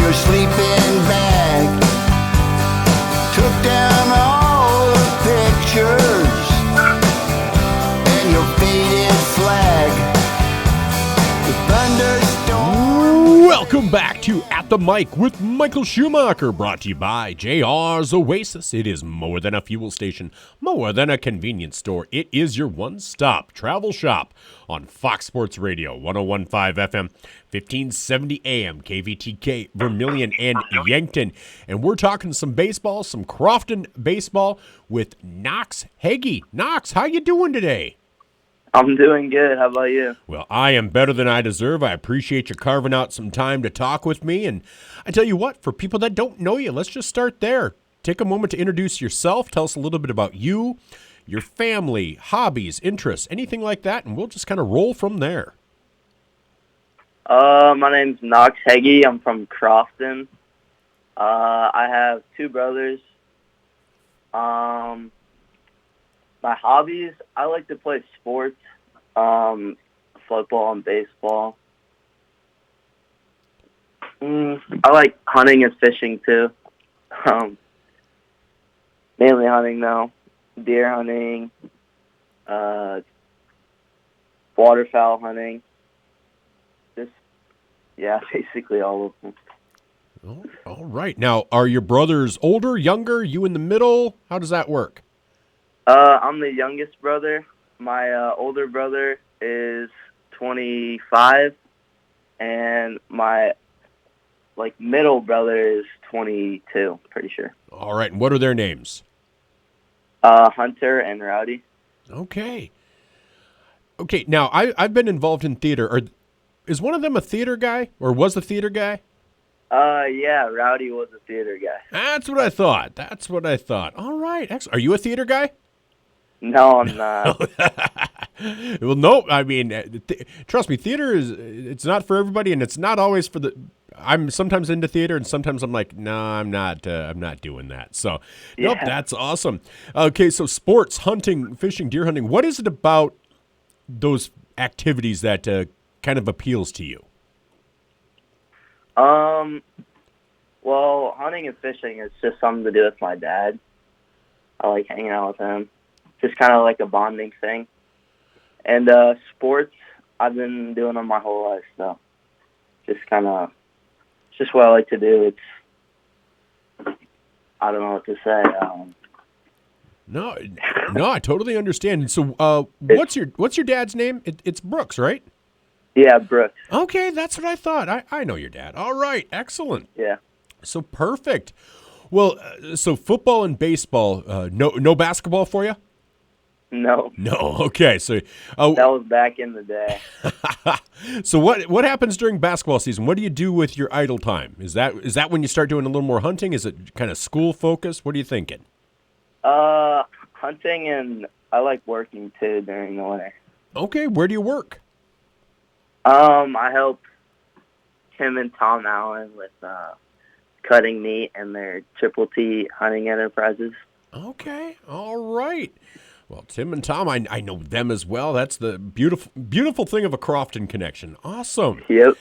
your sleeping bag. Took down all the pictures and your faded flag. The thunderstorm. Welcome back to At the Mic with Michael Schumacher, brought to you by JR's Oasis. It is more than a fuel station, more than a convenience store. It is your one-stop travel shop on Fox Sports Radio, 101.5 FM, 1570 AM, KVTK, Vermilion, and Yankton. And we're talking some baseball, some Crofton baseball with Knox Hegge. Knox, how you doing today? I'm doing good. How about you? Well, I am better than I deserve. I appreciate you carving out some time to talk with me. And I tell you what, for people that don't know you, let's just start there. Take a moment to introduce yourself. Tell us a little bit about you, your family, hobbies, interests, anything like that, and we'll just kind of roll from there. My name's Knox Hegge. I'm from Crofton. I have two brothers. My hobbies, I like to play sports, football and baseball. I like hunting and fishing too. Mainly hunting though. Deer hunting, waterfowl hunting. Basically all of them. Oh, all right. Now, are your brothers older, younger, you in the middle? How does that work? I'm the youngest brother. My older brother is 25, and my middle brother is 22. Pretty sure. All right. And what are their names? Hunter and Rowdy. Okay. Now, I've been involved in theater. Is one of them a theater guy, or was a theater guy? Yeah, Rowdy was a theater guy. That's what I thought. All right. Excellent. Are you a theater guy? No, I'm not. Well, no. I mean, trust me, theater it's not for everybody, and it's not always for the. I'm sometimes into theater, and sometimes I'm like, no, I'm not doing that. So, Yeah. Nope, that's awesome. Okay, so sports, hunting, fishing, deer hunting. What is it about those activities that kind of appeals to you? Well, hunting and fishing is just something to do with my dad. I like hanging out with him. Just kind of like a bonding thing. And sports, I've been doing them my whole life, so it's just what I like to do. I don't know what to say. No, I totally understand. So, what's your dad's name? It's Brooks, right? Yeah, Brooks. Okay, that's what I thought. I know your dad. All right, excellent. Yeah. So perfect. Well, so football and baseball. No basketball for you? No. No. Okay. So that was back in the day. So what happens during basketball season? What do you do with your idle time? Is that when you start doing a little more hunting? Is it kind of school focused? What are you thinking? Hunting, and I like working too during the winter. Okay. Where do you work? I help Tim and Tom Allen with cutting meat and their Triple T hunting enterprises. Okay. All right. Well, Tim and Tom, I know them as well. That's the beautiful thing of a Crofton connection. Awesome. Yep.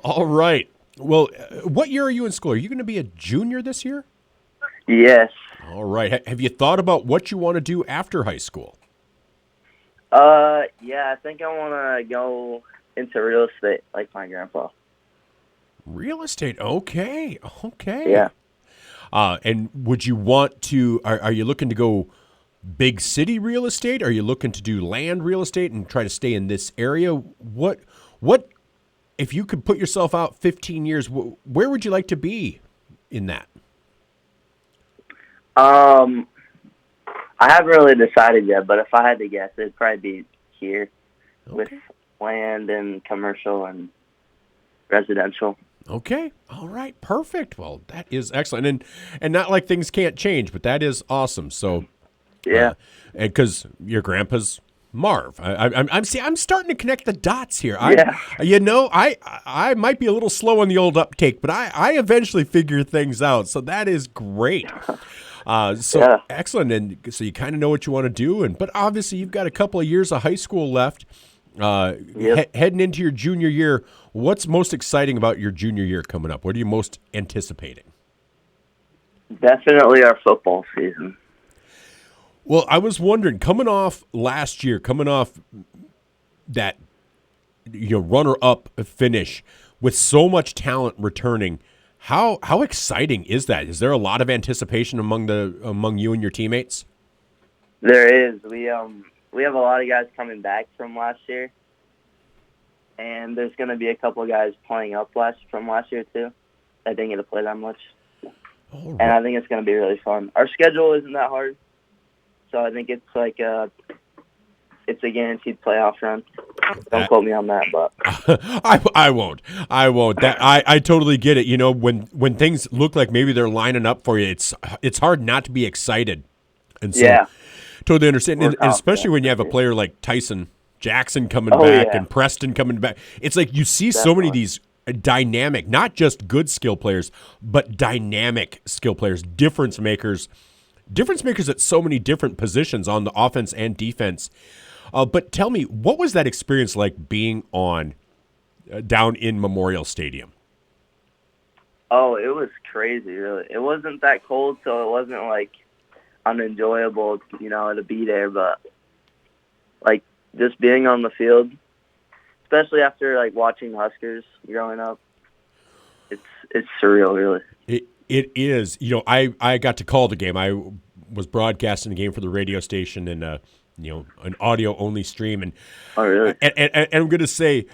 All right. Well, what year are you in school? Are you going to be a junior this year? Yes. All right. Have you thought about what you want to do after high school? Yeah, I think I want to go into real estate like my grandpa. Real estate. Okay. Yeah. And would you want to, are you looking to go big city real estate? Are you looking to do land real estate and try to stay in this area? What, if you could put yourself out 15 years, where would you like to be in that? I haven't really decided yet, but if I had to guess, it'd probably be here with land and commercial and residential. Okay. All right. Perfect. Well, that is excellent. And not like things can't change, but that is awesome. So, yeah. And because your grandpa's Marv. I'm starting to connect the dots here. Yeah. I might be a little slow on the old uptake, but I eventually figure things out. So that is great. Excellent. And so you kind of know what you want to do. But obviously you've got a couple of years of high school left. Yep. Heading into your junior year, what's most exciting about your junior year coming up? What are you most anticipating? Definitely our football season. Well, I was wondering, coming off last year, coming off that runner-up finish with so much talent returning, how exciting is that? Is there a lot of anticipation among you and your teammates? There is. We have a lot of guys coming back from last year, and there's going to be a couple of guys playing up from last year too. I didn't get to play that much, All and I right. think it's going to be really fun. Our schedule isn't that hard, so I think it's like it's a guaranteed playoff run. Don't quote me on that, but I won't. I won't. I totally get it. When things look like maybe they're lining up for you, it's hard not to be excited. And so, yeah, totally understand. we're And especially confident when you have a this year. player like Tyson Jackson coming Oh, back yeah. and Preston coming back. It's like you see so many of Definitely. these dynamic, not just good skill players, but dynamic skill players, difference makers at so many different positions on the offense and defense. But tell me, what was that experience like being on down in Memorial Stadium? Oh, it was crazy, really. It wasn't that cold, so it wasn't like unenjoyable, to be there, but like just being on the field, especially after like watching Huskers growing up, it's surreal, really. It is. I got to call the game. I was broadcasting the game for the radio station and an audio only stream, and Oh, really? and I'm going to say,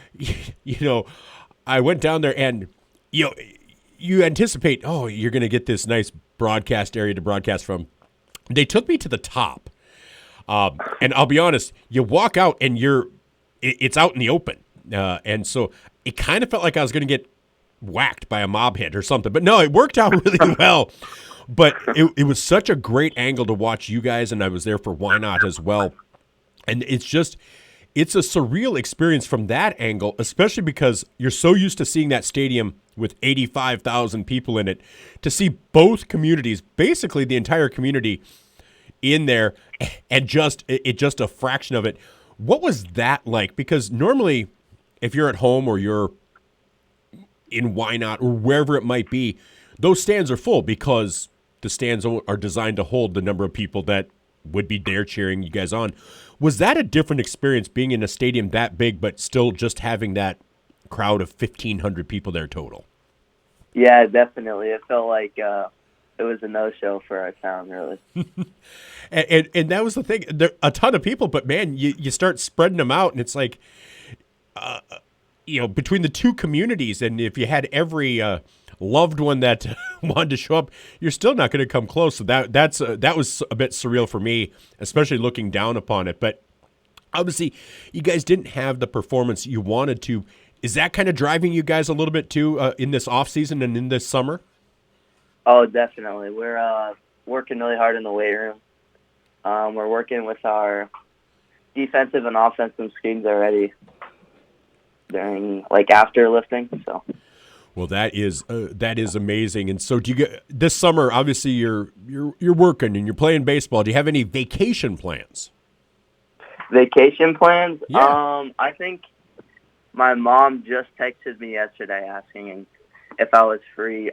I went down there and you anticipate, oh, you're going to get this nice broadcast area to broadcast from. They took me to the top, and I'll be honest, you walk out and it's out in the open, and so it kind of felt like I was going to get whacked by a mob hit or something. But no, it worked out really well. But it was such a great angle to watch you guys, and I was there for Why Not as well. And it's a surreal experience from that angle, especially because you're so used to seeing that stadium with 85,000 people in it, to see both communities, basically the entire community in there, and just a fraction of it. What was that like? Because normally, if you're at home or you're in Why Not or wherever it might be, those stands are full because the stands are designed to hold the number of people that would be there cheering you guys on. Was that a different experience being in a stadium that big but still just having that crowd of 1,500 people there total? Yeah, definitely. It felt like it was a no-show for our town, really. And that was the thing. There a ton of people, but man, you start spreading them out, and it's like, between the two communities, and if you had every loved one that wanted to show up, you're still not going to come close. So that was a bit surreal for me, especially looking down upon it. But obviously, you guys didn't have the performance you wanted to. Is that kind of driving you guys a little bit too in this off season and in this summer? Oh, definitely. We're working really hard in the weight room. We're working with our defensive and offensive schemes already during after lifting. So. Well, that is amazing. And so, do you get this summer? Obviously, you're working and you're playing baseball. Do you have any vacation plans? Vacation plans? Yeah. I think my mom just texted me yesterday asking if I was free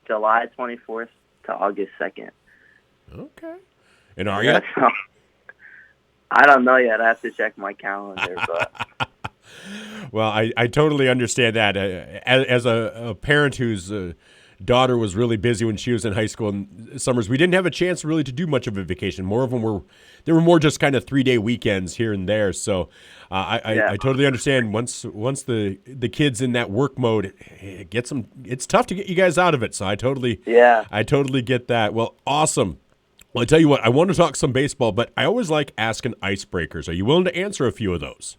July 24th to August 2nd. Okay. And are you? I don't know yet. I have to check my calendar, but. Well, I totally understand that. As a parent whose daughter was really busy when she was in high school and summers, we didn't have a chance really to do much of a vacation. More of them were more just kind of 3-day weekends here and there. So I totally understand. Once the kid's in that work mode, it's tough to get you guys out of it. So I totally get that. Well, awesome. Well, I tell you what, I want to talk some baseball, but I always like asking icebreakers. Are you willing to answer a few of those?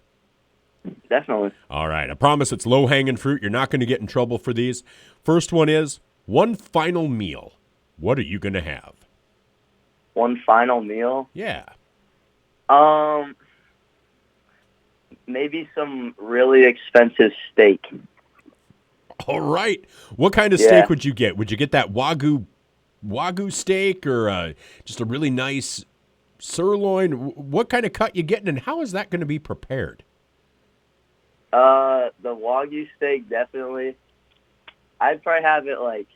Definitely. All right. I promise it's low-hanging fruit. You're not going to get in trouble for these. First one is one final meal. What are you going to have? One final meal? Yeah. Maybe some really expensive steak. All right. What kind of steak would you get? Would you get that Wagyu steak or just a really nice sirloin? What kind of cut you getting, and how is that going to be prepared? The Wagyu steak, definitely. I'd probably have it, like,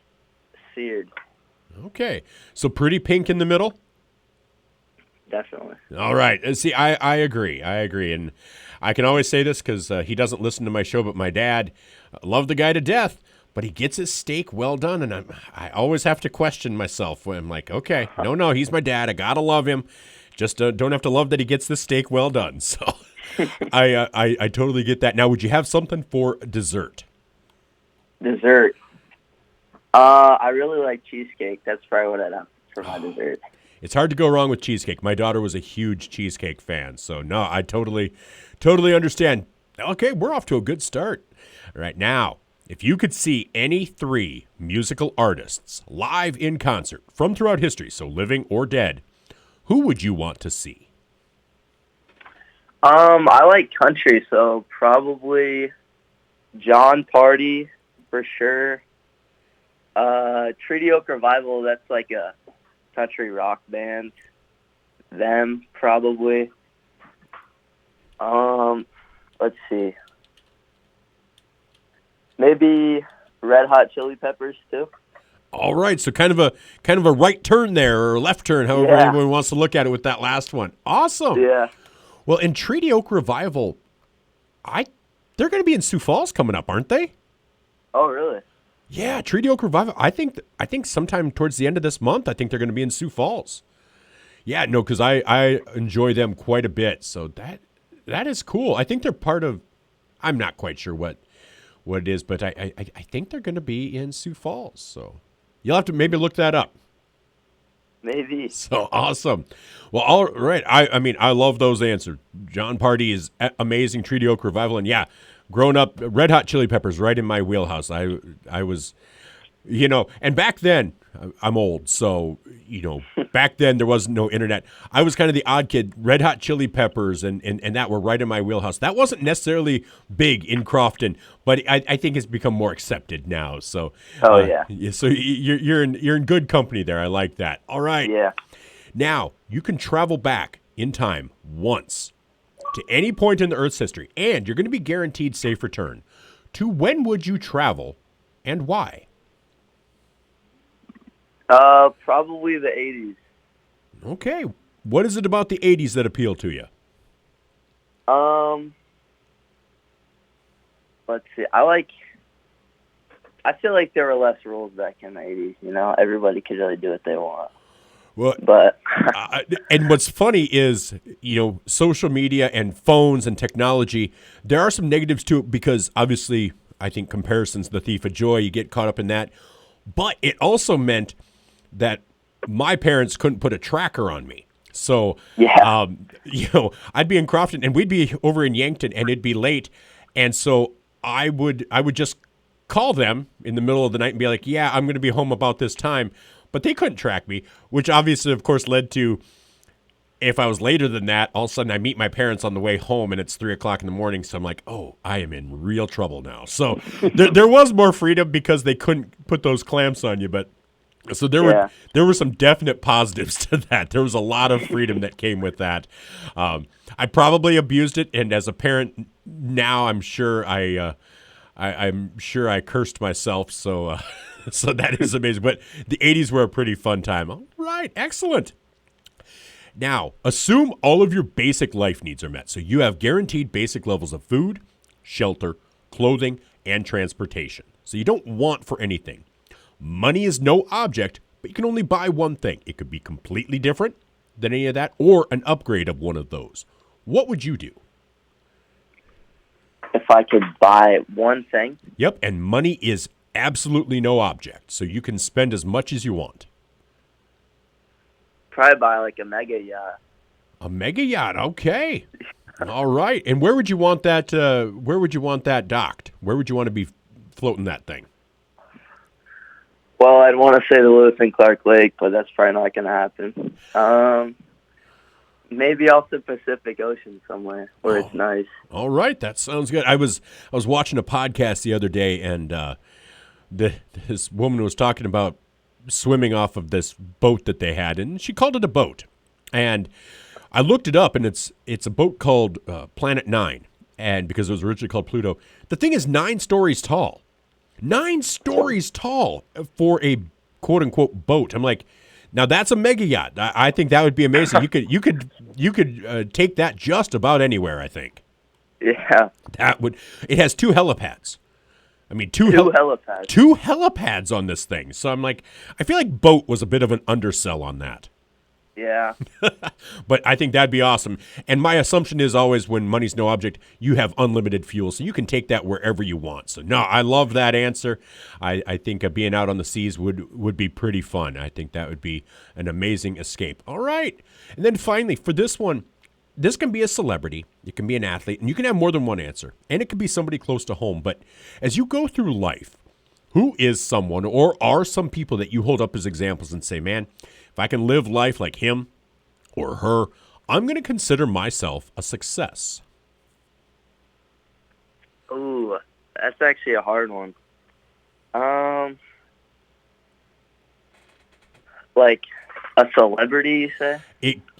seared. Okay. So pretty pink in the middle? Definitely. All right. See, I agree. And I can always say this because he doesn't listen to my show, but my dad loved the guy to death, but he gets his steak well done, and I always have to question myself when I'm like, okay, no, he's my dad. I got to love him. Just don't have to love that he gets the steak well done. So I totally get that. Now, would you have something for dessert? Dessert. I really like cheesecake. That's probably what I'd have for my dessert. It's hard to go wrong with cheesecake. My daughter was a huge cheesecake fan, so no, I totally understand. Okay, we're off to a good start. All right, now, if you could see any 3 musical artists live in concert from throughout history, so living or dead, who would you want to see? I like country, so probably John Party for sure. Treaty Oak Revival, that's like a country rock band. Them, probably. Let's see. Maybe Red Hot Chili Peppers too. All right, so kind of a right turn there, or left turn, however anyone wants to look at it with that last one. Awesome. Yeah. Well, in Treaty Oak Revival, they're going to be in Sioux Falls coming up, aren't they? Oh, really? Yeah, Treaty Oak Revival. I think sometime towards the end of this month, I think they're going to be in Sioux Falls. Yeah, no, because I enjoy them quite a bit. So that is cool. I think they're part of. I'm not quite sure what it is, but I think they're going to be in Sioux Falls. So you'll have to maybe look that up. Maybe. So awesome. Well, all right. I mean, I love those answers. John Party is amazing. Treaty Oak Revival, and yeah. Growing up, Red Hot Chili Peppers right in my wheelhouse. I was, and back then, I'm old, so, back then there was no internet. I was kind of the odd kid. Red Hot Chili Peppers and that were right in my wheelhouse. That wasn't necessarily big in Crofton, but I think it's become more accepted now. So, so you're in good company there. I like that. All right. Yeah. Now, you can travel back in time once to any point in the Earth's history, and you're going to be guaranteed safe return. To when would you travel, and why? Probably the 80s. Okay. What is it about the 80s that appeal to you? Let's see. I feel like there were less rules back in the 80s, Everybody could really do what they want. Well, but and what's funny is, social media and phones and technology, there are some negatives to it because obviously I think comparison's the thief of joy. You get caught up in that. But it also meant that my parents couldn't put a tracker on me. So, I'd be in Crofton and we'd be over in Yankton and it'd be late. And so I would just call them in the middle of the night and be like, yeah, I'm going to be home about this time. But they couldn't track me, which obviously, of course, led to if I was later than that, all of a sudden I meet my parents on the way home and it's 3:00 in the morning. So I'm like, oh, I am in real trouble now. So there was more freedom because they couldn't put those clamps on you. But so there were some definite positives to that. There was a lot of freedom that came with that. I probably abused it. And as a parent now, I'm sure I'm sure I cursed myself. So so that is amazing. But the 80s were a pretty fun time. All right. Excellent. Now, assume all of your basic life needs are met. So you have guaranteed basic levels of food, shelter, clothing, and transportation. So you don't want for anything. Money is no object, but you can only buy one thing. It could be completely different than any of that or an upgrade of one of those. What would you do? If I could buy one thing? Yep, and money is absolutely no object, so you can spend as much as you want. Probably buy like a mega yacht. A mega yacht, okay. All right. And where would you want that? Where would you want that docked? Where would you want to be floating that thing? Well, I'd want to say the Lewis and Clark Lake, but that's probably not going to happen. Maybe off the Pacific Ocean somewhere where it's nice. All right, that sounds good. I was watching a podcast the other day, and this woman was talking about swimming off of this boat that they had, and she called it a boat. And I looked it up, and it's a boat called Planet Nine, and because it was originally called Pluto. The thing is 9 stories tall. 9 stories tall for a quote unquote boat. I'm like, now that's a mega yacht. I think that would be amazing. You could take that just about anywhere. I think Yeah. that would. It has 2 helipads. I mean, Two helipads. 2 helipads on this thing. So I'm like, I feel like boat was a bit of an undersell on that. Yeah. But I think that'd be awesome. And my assumption is always when money's no object, you have unlimited fuel, so you can take that wherever you want. So no, I love that answer. I think being out on the seas would be pretty fun. I think that would be an amazing escape. All right. And then finally, for this one, this can be a celebrity, it can be an athlete, and you can have more than one answer. And it can be somebody close to home. But as you go through life, who is someone or are some people that you hold up as examples and say, man, if I can live life like him or her, I'm going to consider myself a success? Ooh, that's actually a hard one. Like a celebrity, you say?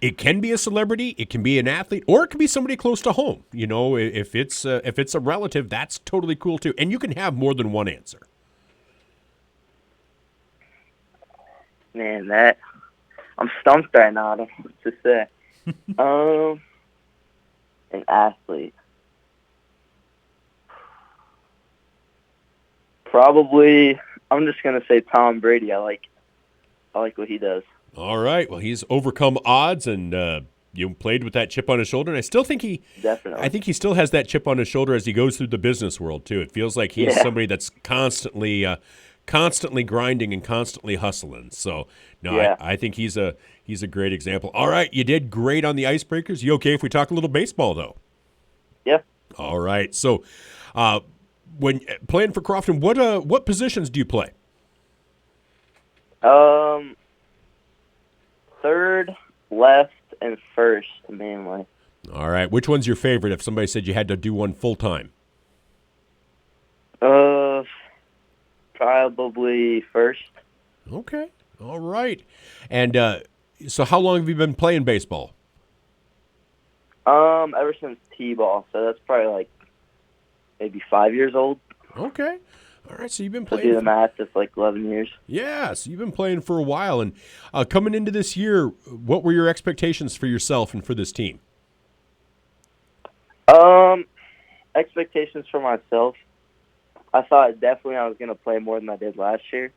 It can be a celebrity, it can be an athlete, or it can be somebody close to home. You know, if it's a relative, that's totally cool too. And you can have more than one answer. Man, I'm stumped right now. I don't know what to say. An athlete. Probably, I'm just gonna say Tom Brady. I like what he does. All right. Well, he's overcome odds and played with that chip on his shoulder. And I still think Definitely. I think he still has that chip on his shoulder as he goes through the business world too. It feels like he's somebody that's constantly grinding and constantly hustling. So no, Yeah. I think he's a great example. All right, you did great on the icebreakers. You okay if we talk a little baseball though? Yeah. All right. So when playing for Crofton, what positions do you play? Third, left, and first mainly. All right. Which one's your favorite if somebody said you had to do one full time? Probably first. Okay. All right. And so how long have you been playing baseball? Ever since T-ball, so that's probably like maybe 5 years old. Okay. All right. So you've been So playing. do the math, it's like 11 years. Yeah. So you've been playing for a while. And coming into this year, what were your expectations for yourself and for this team? Expectations for myself. I thought definitely I was going to play more than I did last year.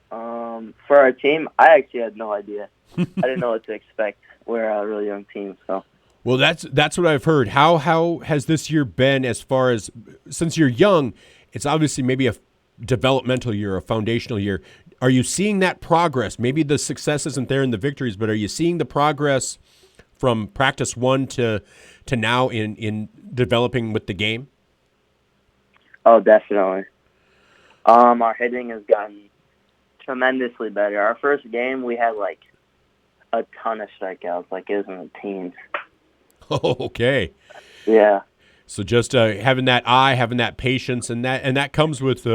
For our team, I actually had no idea. I didn't know what to expect. We're a really young team, so. Well, that's what I've heard. How has this year been as far as, since you're young, it's obviously maybe a developmental year, a foundational year. Are you seeing that progress? Maybe the success isn't there in the victories, but are you seeing the progress from practice 1 to now in developing with the game? Oh, definitely. Our hitting has gotten tremendously better. Our first game, we had like a ton of strikeouts, like it was in the teens. Oh, okay. Yeah. So just having that eye, having that patience, and that comes with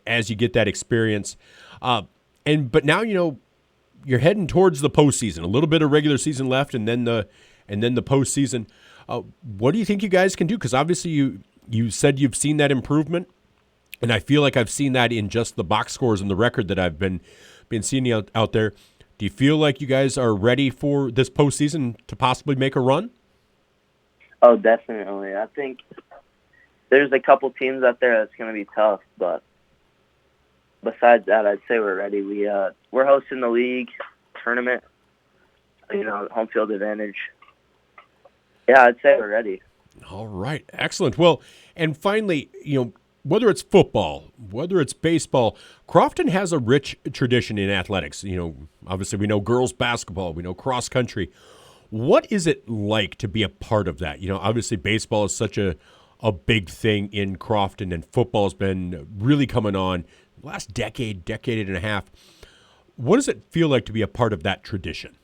as you get that experience. But now you're heading towards the postseason. A little bit of regular season left, and then the postseason. What do you think you guys can do? Because obviously you said you've seen that improvement, and I feel like I've seen that in just the box scores and the record that I've been seeing out there. Do you feel like you guys are ready for this postseason to possibly make a run? Oh, definitely. I think there's a couple teams out there that's going to be tough, but besides that, I'd say we're ready. We're hosting the league tournament, home field advantage. Yeah, I'd say we're ready. All right. Excellent. Well, and finally, whether it's football, whether it's baseball, Crofton has a rich tradition in athletics. Obviously we know girls basketball, we know cross country. What is it like to be a part of that? Obviously baseball is such a big thing in Crofton, and football has been really coming on the last decade and a half. What does it feel like to be a part of that tradition?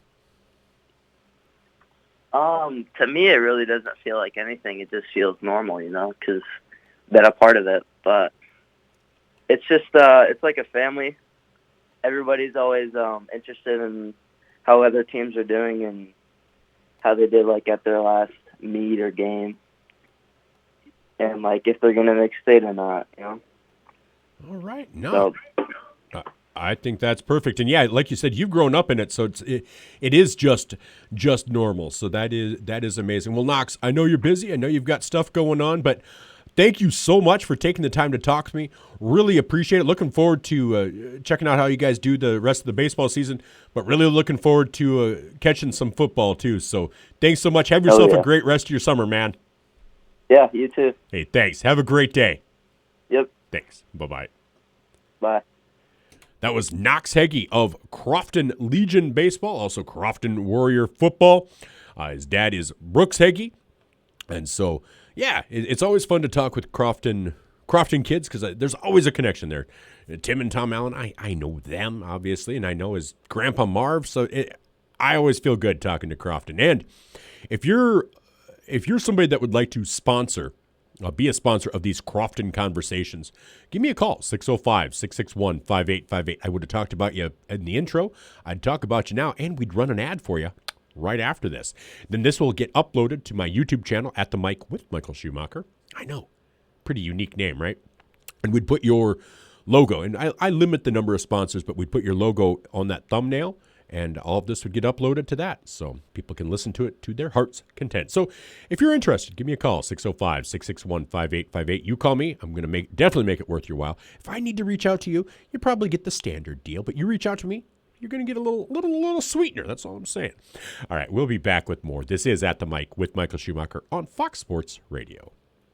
To me, it really doesn't feel like anything. It just feels normal, because been a part of it. But it's just, it's like a family. Everybody's always interested in how other teams are doing and how they did like at their last meet or game, and like if they're gonna make state or not. All right. No. I think that's perfect. And yeah, like you said, you've grown up in it, so it is just normal. So that is amazing. Well, Knox, I know you're busy. I know you've got stuff going on, but thank you so much for taking the time to talk to me. Really appreciate it. Looking forward to checking out how you guys do the rest of the baseball season, but really looking forward to catching some football too. So thanks so much. Have yourself a great rest of your summer, man. Yeah, you too. Hey, thanks. Have a great day. Yep. Thanks. Bye-bye. Bye. That was Knox Hegge of Crofton Legion Baseball, also Crofton Warrior Football. His dad is Brooks Hegge. And so, yeah, it's always fun to talk with Crofton kids because there's always a connection there. Tim and Tom Allen, I know them, obviously, and I know his grandpa Marv. So I always feel good talking to Crofton. And if you're somebody that would like to be a sponsor of these Crofton Conversations, give me a call, 605-661-5858. I would have talked about you in the intro. I'd talk about you now, and we'd run an ad for you right after this. Then this will get uploaded to my YouTube channel, At the Mic with Michael Schumacher. I know, pretty unique name, right? And we'd put your logo, and I limit the number of sponsors, but we'd put your logo on that thumbnail, and all of this would get uploaded to that, so people can listen to it to their heart's content. So if you're interested, give me a call, 605-661-5858. You call me. I'm going to definitely make it worth your while. If I need to reach out to you, you probably get the standard deal, but you reach out to me, you're going to get a little sweetener. That's all I'm saying. All right, we'll be back with more. This is At the Mic with Michael Schumacher on Fox Sports Radio.